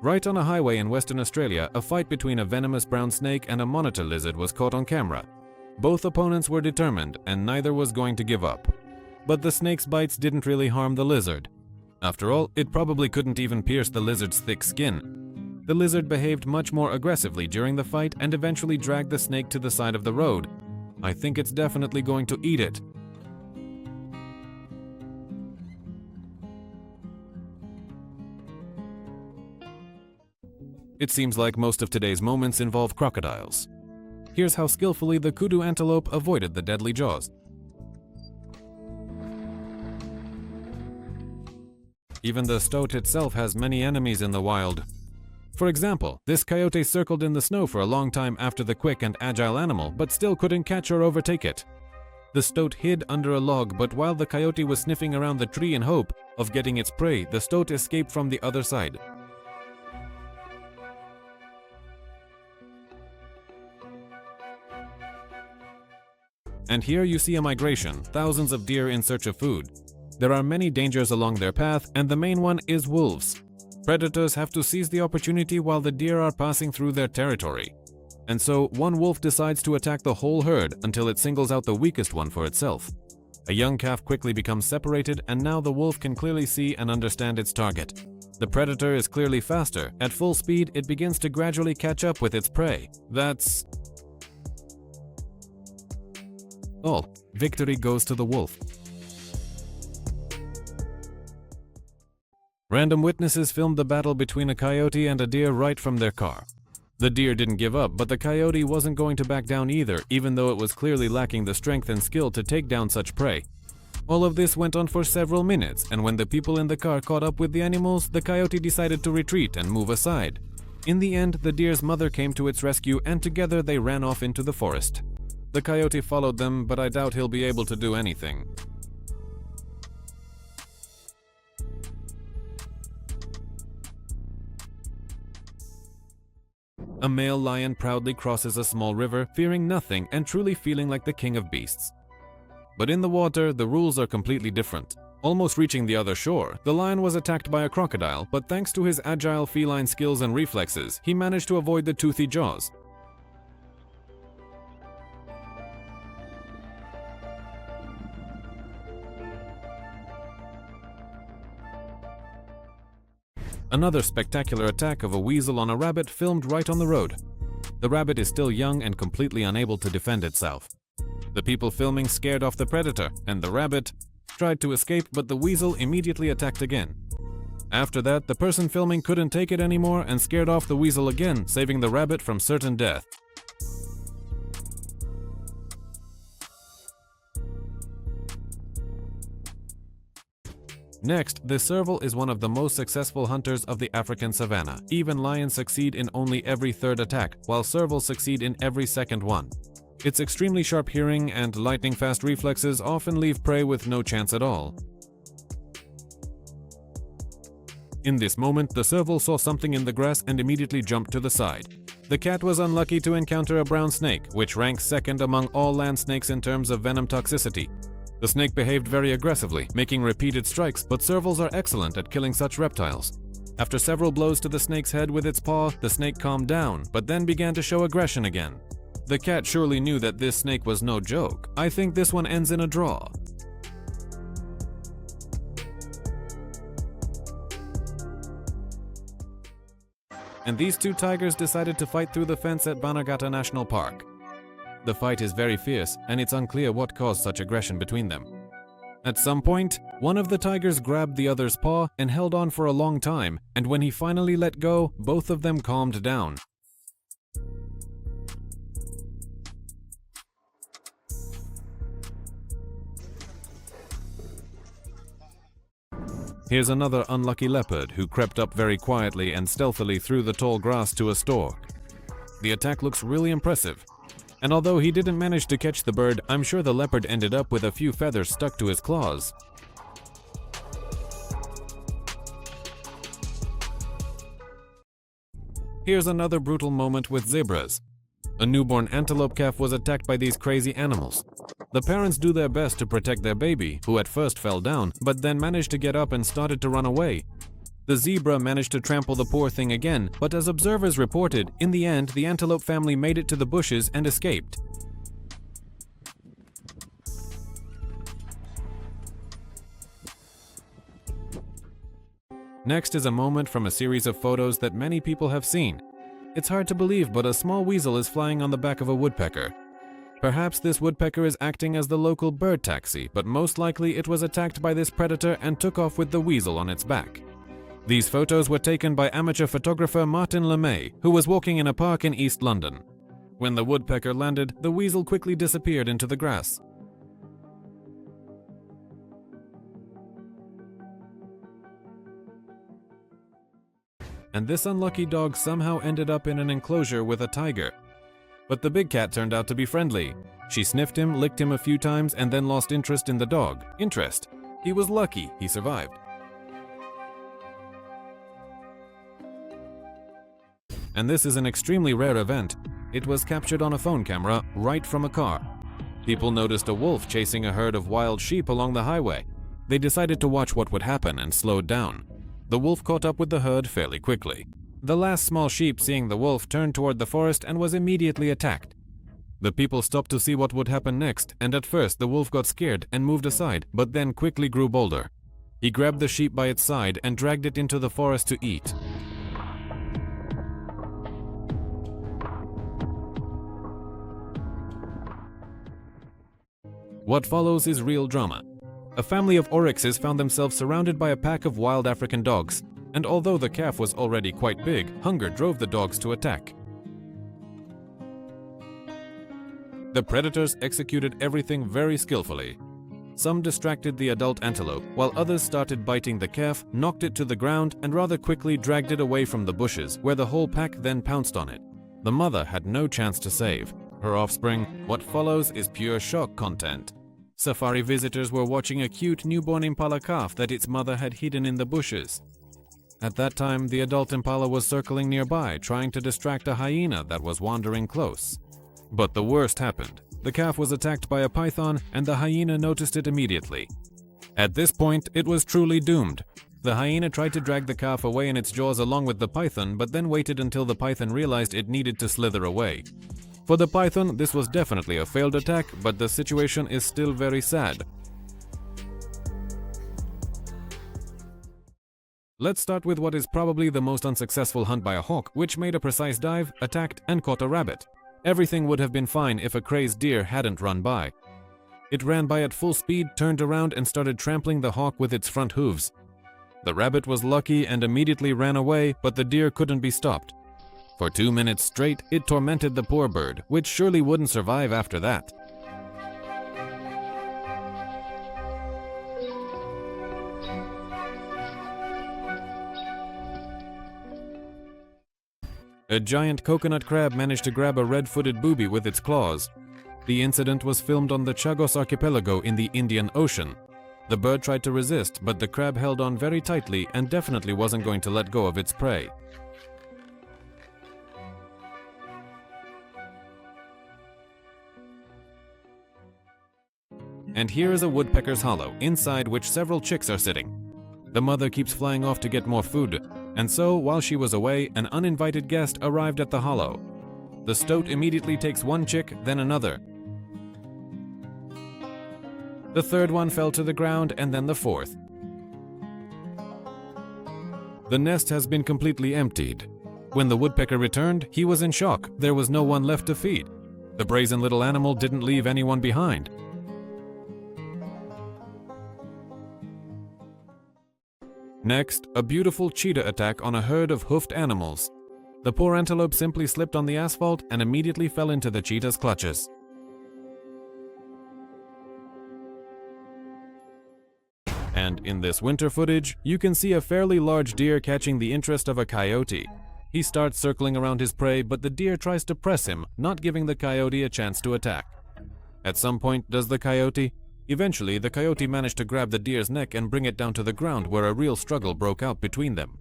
Right on a highway in Western Australia, a fight between a venomous brown snake and a monitor lizard was caught on camera. Both opponents were determined, and neither was going to give up. But the snake's bites didn't really harm the lizard. After all, it probably couldn't even pierce the lizard's thick skin. The lizard behaved much more aggressively during the fight and eventually dragged the snake to the side of the road. I think it's definitely going to eat it. It seems like most of today's moments involve crocodiles. Here's how skillfully the kudu antelope avoided the deadly jaws. Even the stoat itself has many enemies in the wild. For example, this coyote circled in the snow for a long time after the quick and agile animal, but still couldn't catch or overtake it. The stoat hid under a log, but while the coyote was sniffing around the tree in hope of getting its prey, the stoat escaped from the other side. And here you see a migration, thousands of deer in search of food. There are many dangers along their path, and the main one is wolves. Predators have to seize the opportunity while the deer are passing through their territory. And so, one wolf decides to attack the whole herd until it singles out the weakest one for itself. A young calf quickly becomes separated, and now the wolf can clearly see and understand its target. The predator is clearly faster. At full speed, it begins to gradually catch up with its prey. That's all. Victory goes to the wolf. Random witnesses filmed the battle between a coyote and a deer right from their car. The deer didn't give up, but the coyote wasn't going to back down either, even though it was clearly lacking the strength and skill to take down such prey. All of this went on for several minutes, and when the people in the car caught up with the animals, the coyote decided to retreat and move aside. In the end, the deer's mother came to its rescue, and together they ran off into the forest. The coyote followed them, but I doubt he'll be able to do anything. A male lion proudly crosses a small river, fearing nothing and truly feeling like the king of beasts. But in the water, the rules are completely different. Almost reaching the other shore, the lion was attacked by a crocodile, but thanks to his agile feline skills and reflexes, he managed to avoid the toothy jaws. Another spectacular attack of a weasel on a rabbit filmed right on the road. The rabbit is still young and completely unable to defend itself. The people filming scared off the predator, and the rabbit tried to escape, but the weasel immediately attacked again. After that, the person filming couldn't take it anymore and scared off the weasel again, saving the rabbit from certain death. Next, the serval is one of the most successful hunters of the African savanna. Even lions succeed in only every third attack, while servals succeed in every second one. Its extremely sharp hearing and lightning-fast reflexes often leave prey with no chance at all. In this moment, the serval saw something in the grass and immediately jumped to the side. The cat was unlucky to encounter a brown snake, which ranks second among all land snakes in terms of venom toxicity. The snake behaved very aggressively, making repeated strikes, but servals are excellent at killing such reptiles. After several blows to the snake's head with its paw, the snake calmed down, but then began to show aggression again. The cat surely knew that this snake was no joke. I think this one ends in a draw. And these two tigers decided to fight through the fence at Bannerghatta National Park. The fight is very fierce, and it's unclear what caused such aggression between them. At some point, one of the tigers grabbed the other's paw and held on for a long time, and when he finally let go, both of them calmed down. Here's another unlucky leopard who crept up very quietly and stealthily through the tall grass to a stork. The attack looks really impressive. And although he didn't manage to catch the bird, I'm sure the leopard ended up with a few feathers stuck to his claws. Here's another brutal moment with zebras. A newborn antelope calf was attacked by these crazy animals. The parents do their best to protect their baby, who at first fell down, but then managed to get up and started to run away. The zebra managed to trample the poor thing again, but as observers reported, in the end the antelope family made it to the bushes and escaped. Next is a moment from a series of photos that many people have seen. It's hard to believe, but a small weasel is flying on the back of a woodpecker. Perhaps this woodpecker is acting as the local bird taxi, but most likely it was attacked by this predator and took off with the weasel on its back. These photos were taken by amateur photographer Martin LeMay, who was walking in a park in East London. When the woodpecker landed, the weasel quickly disappeared into the grass. And this unlucky dog somehow ended up in an enclosure with a tiger. But the big cat turned out to be friendly. She sniffed him, licked him a few times, and then lost interest in the dog. Interest. He was lucky he survived. And this is an extremely rare event. It was captured on a phone camera right from a car. People noticed a wolf chasing a herd of wild sheep along the highway. They decided to watch what would happen and slowed down. The wolf caught up with the herd fairly quickly. The last small sheep, seeing the wolf, turned toward the forest and was immediately attacked. The people stopped to see what would happen next, and at first the wolf got scared and moved aside, but then quickly grew bolder. He grabbed the sheep by its side and dragged it into the forest to eat. What follows is real drama. A family of oryxes found themselves surrounded by a pack of wild African dogs, and although the calf was already quite big, hunger drove the dogs to attack. The predators executed everything very skillfully. Some distracted the adult antelope, while others started biting the calf, knocked it to the ground, and rather quickly dragged it away from the bushes, where the whole pack then pounced on it. The mother had no chance to save her offspring. What follows is pure shock content. Safari visitors were watching a cute newborn impala calf that its mother had hidden in the bushes. At that time, the adult impala was circling nearby, trying to distract a hyena that was wandering close. But the worst happened. The calf was attacked by a python, and the hyena noticed it immediately. At this point, it was truly doomed. The hyena tried to drag the calf away in its jaws along with the python, but then waited until the python realized it needed to slither away. For the python, this was definitely a failed attack, but the situation is still very sad. Let's start with what is probably the most unsuccessful hunt by a hawk, which made a precise dive, attacked, and caught a rabbit. Everything would have been fine if a crazed deer hadn't run by. It ran by at full speed, turned around, and started trampling the hawk with its front hooves. The rabbit was lucky and immediately ran away, but the deer couldn't be stopped. For 2 minutes straight, it tormented the poor bird, which surely wouldn't survive after that. A giant coconut crab managed to grab a red-footed booby with its claws. The incident was filmed on the Chagos archipelago in the Indian Ocean. The bird tried to resist, but the crab held on very tightly and definitely wasn't going to let go of its prey. And here is a woodpecker's hollow, inside which several chicks are sitting. The mother keeps flying off to get more food, and so, while she was away, an uninvited guest arrived at the hollow. The stoat immediately takes one chick, then another. The third one fell to the ground, and then the fourth. The nest has been completely emptied. When the woodpecker returned, he was in shock. There was no one left to feed. The brazen little animal didn't leave anyone behind. Next, a beautiful cheetah attack on a herd of hoofed animals. The poor antelope simply slipped on the asphalt and immediately fell into the cheetah's clutches. And in this winter footage, you can see a fairly large deer catching the interest of a coyote. He starts circling around his prey, but the deer tries to press him, not giving the coyote a chance to attack. At some point, does the coyote? Eventually, the coyote managed to grab the deer's neck and bring it down to the ground, where a real struggle broke out between them.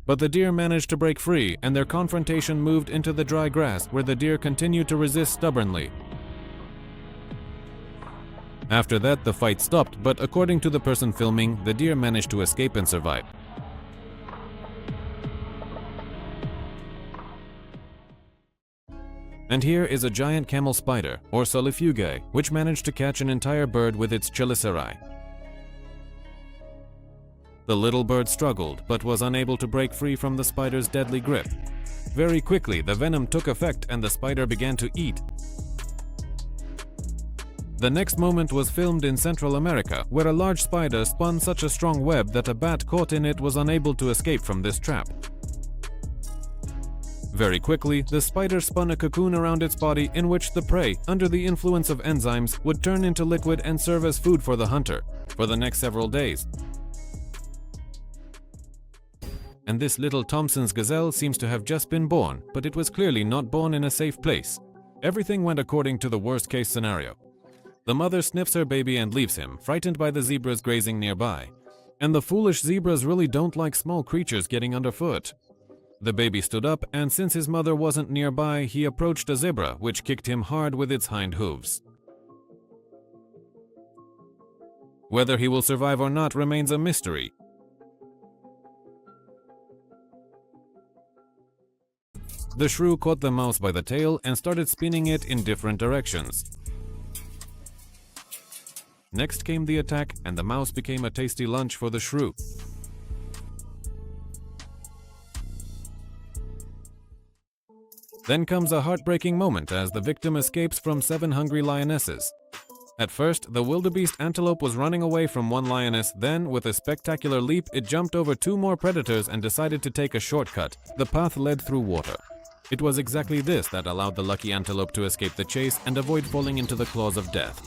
But the deer managed to break free, and their confrontation moved into the dry grass, where the deer continued to resist stubbornly. After that, the fight stopped, but according to the person filming, the deer managed to escape and survive. And here is a giant camel spider, or Solifugae, which managed to catch an entire bird with its chelicerae. The little bird struggled, but was unable to break free from the spider's deadly grip. Very quickly, the venom took effect and the spider began to eat. The next moment was filmed in Central America, where a large spider spun such a strong web that a bat caught in it was unable to escape from this trap. Very quickly, the spider spun a cocoon around its body in which the prey, under the influence of enzymes, would turn into liquid and serve as food for the hunter for the next several days. And this little Thompson's gazelle seems to have just been born, but it was clearly not born in a safe place. Everything went according to the worst-case scenario. The mother sniffs her baby and leaves him, frightened by the zebras grazing nearby. And the foolish zebras really don't like small creatures getting underfoot. The baby stood up, and since his mother wasn't nearby, he approached a zebra, which kicked him hard with its hind hooves. Whether he will survive or not remains a mystery. The shrew caught the mouse by the tail and started spinning it in different directions. Next came the attack, and the mouse became a tasty lunch for the shrew. Then comes a heartbreaking moment as the victim escapes from 7 hungry lionesses. At first, the wildebeest antelope was running away from one lioness, then, with a spectacular leap, it jumped over 2 more predators and decided to take a shortcut. The path led through water. It was exactly this that allowed the lucky antelope to escape the chase and avoid falling into the claws of death.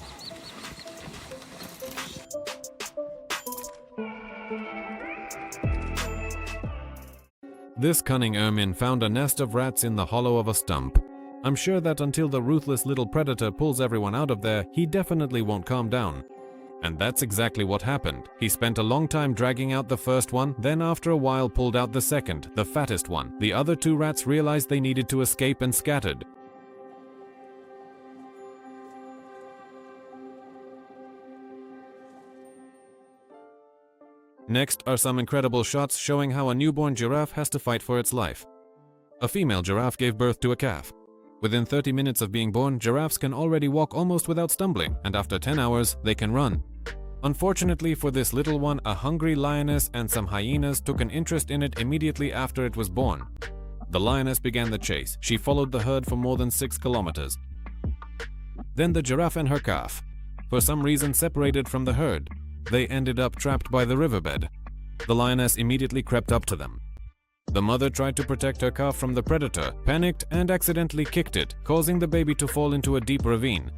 This cunning ermine found a nest of rats in the hollow of a stump. I'm sure that until the ruthless little predator pulls everyone out of there, he definitely won't calm down. And that's exactly what happened. He spent a long time dragging out the first one, then after a while pulled out the second, the fattest one. The other 2 rats realized they needed to escape and scattered. Next are some incredible shots showing how a newborn giraffe has to fight for its life. A female giraffe gave birth to a calf. Within 30 minutes of being born, giraffes can already walk almost without stumbling, and after 10 hours, they can run. Unfortunately for this little one, a hungry lioness and some hyenas took an interest in it immediately after it was born. The lioness began the chase. She followed the herd for more than 6 kilometers. Then the giraffe and her calf, for some reason, separated from the herd. They ended up trapped by the riverbed. The lioness immediately crept up to them. The mother tried to protect her calf from the predator, panicked, and accidentally kicked it, causing the baby to fall into a deep ravine.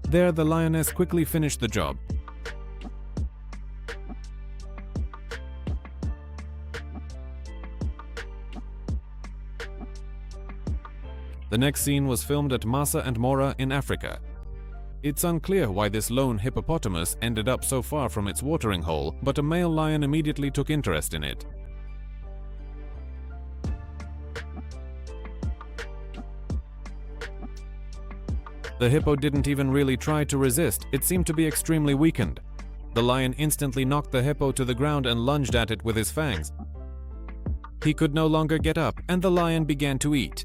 There, the lioness quickly finished the job. The next scene was filmed at Massa and Mora in Africa. It's unclear why this lone hippopotamus ended up so far from its watering hole, but a male lion immediately took interest in it. The hippo didn't even really try to resist, it seemed to be extremely weakened. The lion instantly knocked the hippo to the ground and lunged at it with his fangs. He could no longer get up, and the lion began to eat.